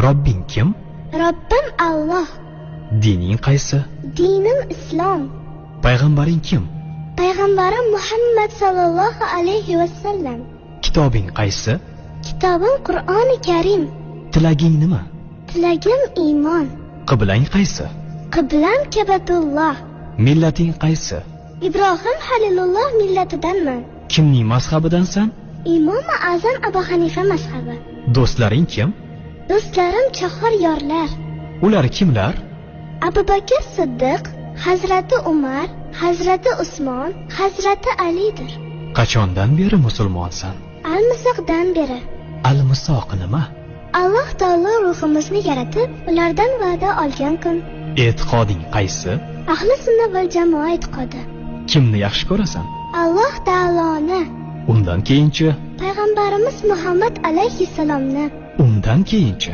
Robbing kim? Robbim Alloh. Dining qaysi? Dinim Islom. Payg'ambaring kim? Payg'ambarim Muhammad sallallohu alayhi vasallam. Kitobing qaysi? Kitobim Qur'oni Karim. Tilaging nima? Tilagim iymon. Qiblang qaysi? Qiblam Ka'batulloh. Millating qaysi? Ibrohim Halilulloh millatidanman. Kimning mazhabidansan? Imom Azam Abu Hanifa mazhabi. Do'stlaring kim? Do'stlarim chahor yorlar. Ular kimlar? Abu Bakr Siddiq, Hazrati Umar, Hazrati Usmon, Hazrati Alidir. Qachondan beri musulmonsan? Al-Misoqdan beri. Al-Misoq nima? Alloh taolo ruhimizni yaratib, ulardan va'da olgan kun. E'tiqoding qaysi? Ahli sunna val jamoa e'tiqodi. Kimni yaxshi ko'rasan? Alloh taoloni. Undan keyinchi? Payg'ambarimiz Muhammad alayhissalomni. Undan keyinchi?